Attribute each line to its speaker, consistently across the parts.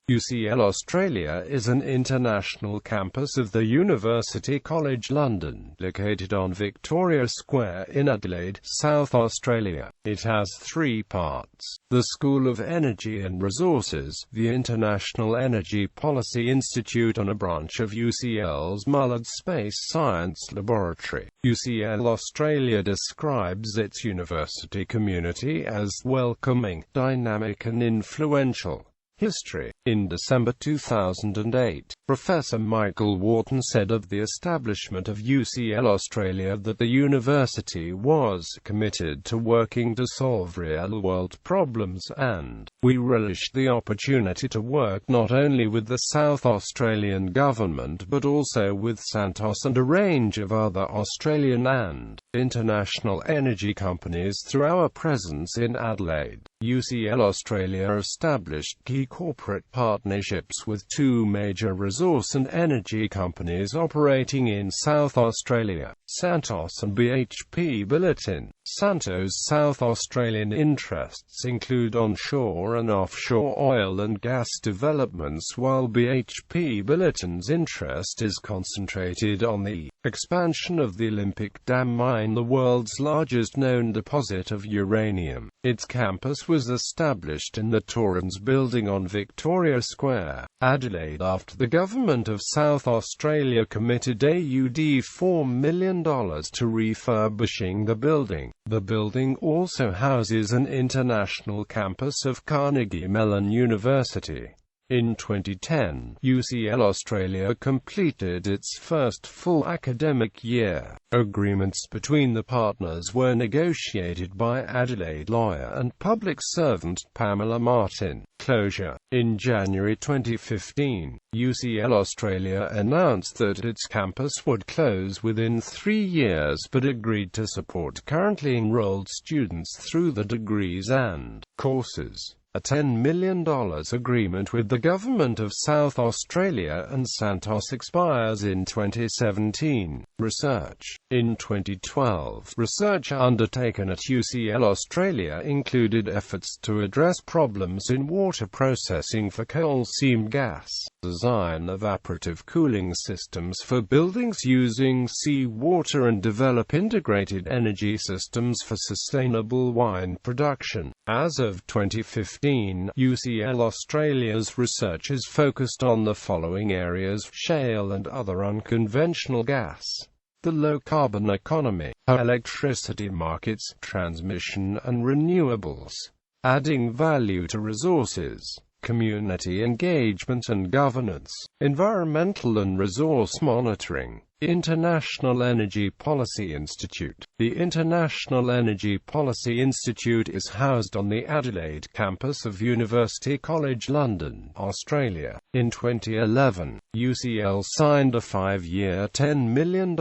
Speaker 1: UCL Australia is an international campus of the University College London, located on Victoria Square in Adelaide, South Australia. It has three parts: the School of Energy and Resources, the International Energy Policy Institute and a branch of UCL's Mullard Space Science Laboratory. UCL Australia describes its university community as welcoming, dynamic and influential. History. In December 2008, Professor Michael Wharton said of the establishment of UCL Australia that the university was committed to working to solve real-world problems, and we relished the opportunity to work not only with the South Australian government but also with Santos and a range of other Australian and international energy companies through our presence in Adelaide. UCL Australia established key corporate partnerships with two major resource and energy companies operating in South Australia, Santos and BHP Billiton. Santos' South Australian interests include onshore and offshore oil and gas developments, while BHP Billiton's interest is concentrated on the expansion of the Olympic Dam mine, the world's largest known deposit of uranium. Its campus was established in the Torrens building on Victoria Square, Adelaide, after the Government of South Australia committed $4 million to refurbishing the building. The building also houses an international campus of Carnegie Mellon University. In 2010, UCL Australia completed its first full academic year. Agreements between the partners were negotiated by Adelaide lawyer and public servant Pamela Martin. Closure. In January 2015, UCL Australia announced that its campus would close within 3 years but agreed to support currently enrolled students through the degrees and courses. A $10 million agreement with the Government of South Australia and Santos expires in 2017. Research. In 2012, research undertaken at UCL Australia included efforts to address problems in water processing for coal seam gas, design evaporative cooling systems for buildings using seawater, and develop integrated energy systems for sustainable wine production. As of 2015, UCL Australia's research is focused on the following areas: shale and other unconventional gas, the low-carbon economy, electricity markets, transmission and renewables, adding value to resources, community engagement and governance, environmental and resource monitoring. International Energy Policy Institute. The International Energy Policy Institute is housed on the Adelaide campus of University College London, Australia. In 2011, UCL signed a 5-year $10 million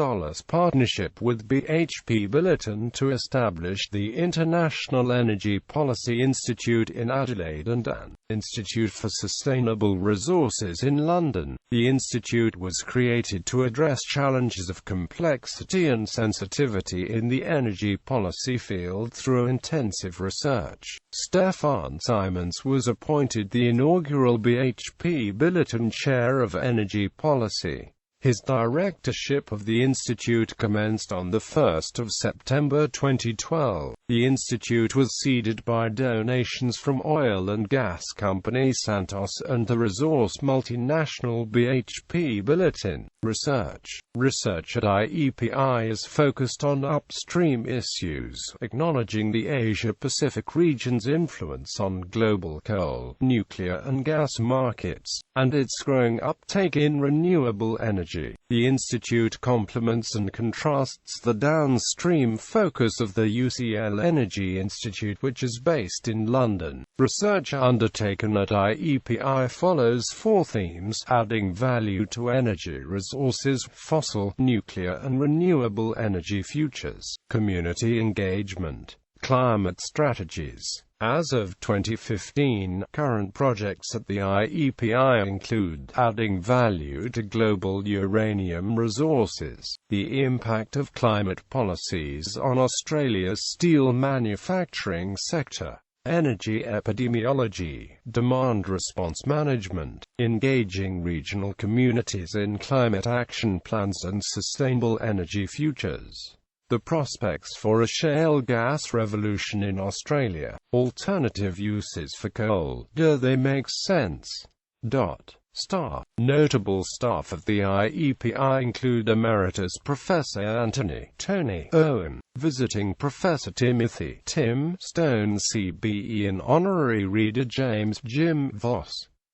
Speaker 1: partnership with BHP Billiton to establish the International Energy Policy Institute in Adelaide and an Institute for Sustainable Resources in London. The institute was created to address challenges of complexity and sensitivity in the energy policy field through intensive research. Stefan Simons was appointed the inaugural BHP Billiton Chair of Energy Policy. His directorship of the institute commenced on 1 September 2012. The institute was seeded by donations from oil and gas company Santos and the resource multinational BHP Billiton. Research. Research at IEPI is focused on upstream issues, acknowledging the Asia-Pacific region's influence on global coal, nuclear and gas markets, and its growing uptake in renewable energy. The institute complements and contrasts the downstream focus of the UCL Energy Institute, which is based in London. Research undertaken at IEPI follows 4 themes: adding value to energy resources, fossil, nuclear and renewable energy futures, community engagement, climate strategies. As of 2015, current projects at the IEPI include adding value to global uranium resources, the impact of climate policies on Australia's steel manufacturing sector, energy epidemiology, demand response management, engaging regional communities in climate action plans and sustainable energy futures. The prospects for a shale gas revolution in Australia, alternative uses for coal, do they make sense? Notable staff of the IEPI include Emeritus Professor Anthony Tony Owen, Visiting Professor Timothy Tim Stone CBE and Honorary Reader James Jim Voss.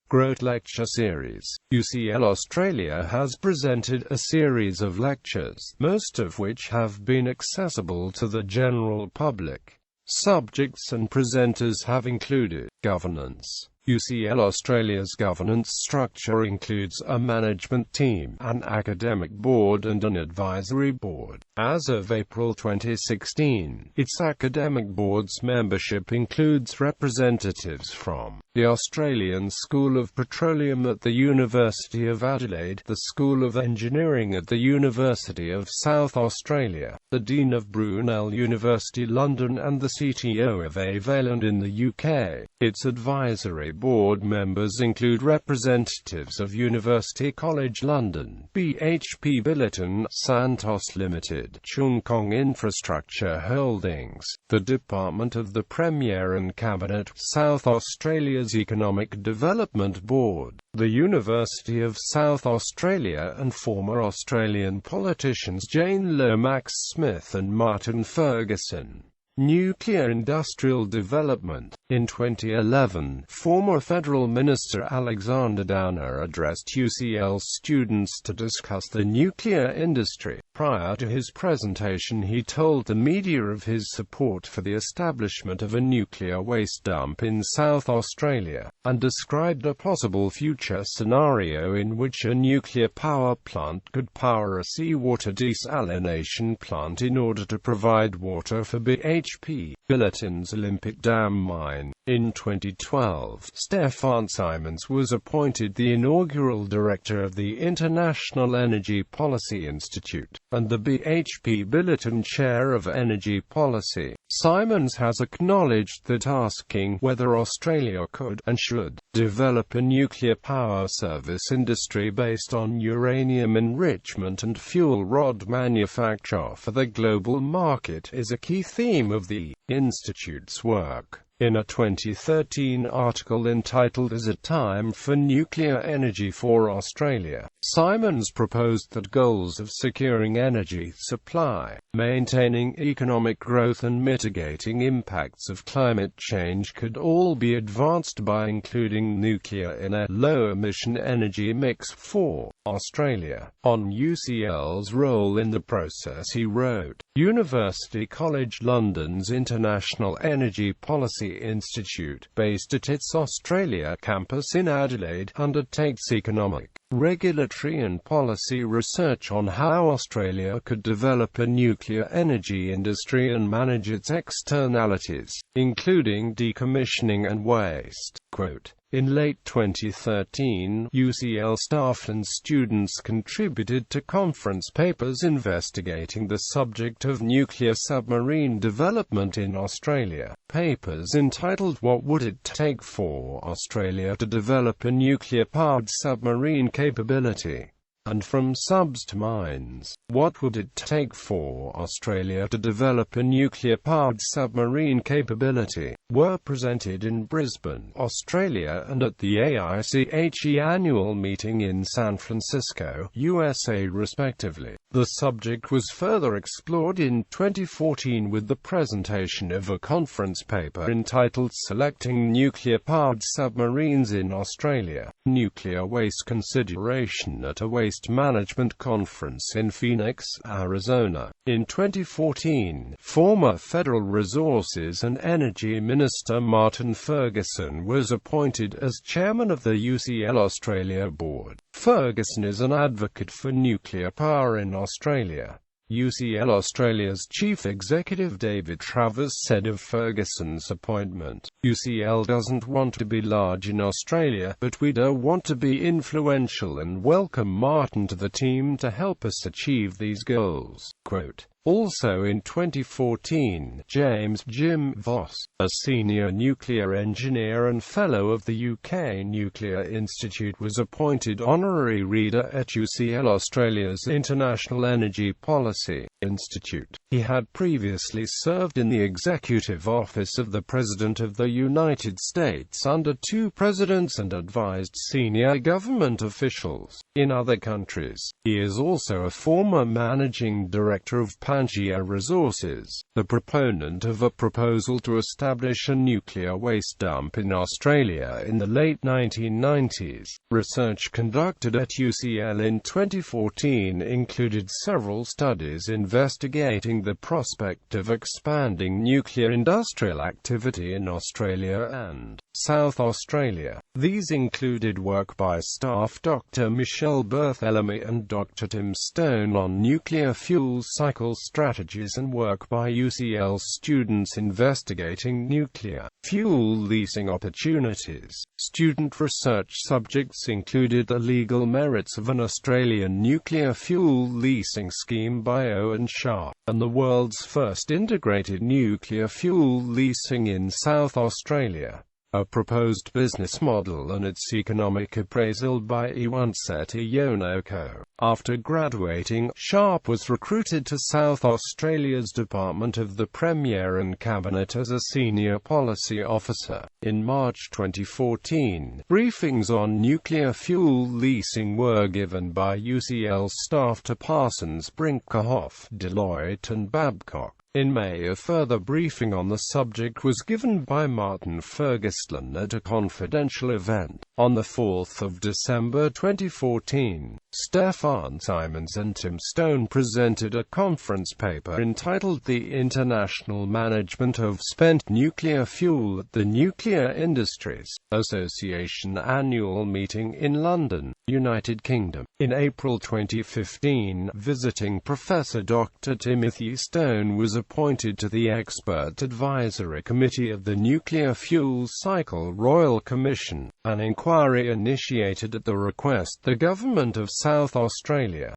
Speaker 1: Grote Lecture Series. UCL Australia has presented a series of lectures, most of which have been accessible to the general public. Subjects and presenters have included governance. UCL Australia's governance structure includes a management team, an academic board and an advisory board. As of April 2016, its academic board's membership includes representatives from the Australian School of Petroleum at the University of Adelaide, the School of Engineering at the University of South Australia, the Dean of Brunel University London and the CTO of Adelaide in the UK. Its advisory board members include representatives of University College London, BHP Billiton, Santos Limited, Chung Kong Infrastructure Holdings, the Department of the Premier and Cabinet, South Australia's Economic Development Board, the University of South Australia and former Australian politicians Jane Lomax Smith and Martin Ferguson. Nuclear industrial development. In 2011, former Federal Minister Alexander Downer addressed UCL students to discuss the nuclear industry. Prior to his presentation, he told the media of his support for the establishment of a nuclear waste dump in South Australia, and described a possible future scenario in which a nuclear power plant could power a seawater desalination plant in order to provide water for BHP Billiton's Olympic Dam mine. In 2012, Stefan Simons was appointed the inaugural director of the International Energy Policy Institute, and the BHP Billiton Chair of Energy Policy. Simons has acknowledged that asking whether Australia could and should develop a nuclear power service industry based on uranium enrichment and fuel rod manufacture for the global market is a key theme of the Institute's work. In a 2013 article entitled "Is It Time for Nuclear Energy for Australia?", Simons proposed that goals of securing energy supply, maintaining economic growth and mitigating impacts of climate change could all be advanced by including nuclear in a low-emission energy mix for Australia. On UCL's role in the process, he wrote, University College London's International Energy Policy Institute, based at its Australia campus in Adelaide, undertakes economic, regulatory and policy research on how Australia could develop a nuclear energy industry and manage its externalities, including decommissioning and waste. Quote, in late 2013, UCL staff and students contributed to conference papers investigating the subject of nuclear submarine development in Australia. Papers entitled "What Would It Take for Australia to Develop a Nuclear-Powered Submarine Capability?" and "From Subs to Mines, What Would It Take for Australia to Develop a Nuclear-Powered Submarine Capability?" were presented in Brisbane, Australia and at the AICHE annual meeting in San Francisco, USA respectively. The subject was further explored in 2014 with the presentation of a conference paper entitled "Selecting Nuclear-Powered Submarines in Australia, Nuclear Waste Consideration" at a waste management conference in Phoenix, Arizona. In 2014, former Federal Resources and Energy Minister Martin Ferguson was appointed as chairman of the UCL Australia board. Ferguson is an advocate for nuclear power in Australia. UCL Australia's chief executive David Travers said of Ferguson's appointment, "UCL doesn't want to be large in Australia, but we do want to be influential and welcome Martin to the team to help us achieve these goals." Quote, Also in 2014, James Jim Voss, a senior nuclear engineer and fellow of the UK Nuclear Institute, was appointed honorary reader at UCL Australia's International Energy Policy Institute. He had previously served in the Executive Office of the President of the United States under two presidents and advised senior government officials in other countries. He is also a former managing director of Pangaea Resources, the proponent of a proposal to establish a nuclear waste dump in Australia in the late 1990s. Research conducted at UCL in 2014 included several studies investigating the prospect of expanding nuclear industrial activity in Australia and South Australia. These included work by staff Dr. Michelle Barthélemy and Dr. Tim Stone on nuclear fuel cycle strategies, and work by UCL students investigating nuclear fuel leasing opportunities. Student research subjects included the legal merits of an Australian nuclear fuel leasing scheme by Owen Sharp, and the world's first integrated nuclear fuel leasing in South Australia, a proposed business model and its economic appraisal by Iwanseti Yonoko. After graduating, Sharp was recruited to South Australia's Department of the Premier and Cabinet as a senior policy officer. In March 2014, briefings on nuclear fuel leasing were given by UCL staff to Parsons Brinckerhoff, Deloitte and Babcock. In May, a further briefing on the subject was given by Martin Ferguson at a confidential event. On 4 December 2014, Stefan Simons and Tim Stone presented a conference paper entitled The International Management of Spent Nuclear Fuel at the Nuclear Industries Association Annual Meeting in London, United Kingdom. In April 2015, visiting Professor Dr. Timothy Stone was appointed to the Expert Advisory Committee of the Nuclear Fuel Cycle Royal Commission, an inquiry initiated at the request the Government of South Australia.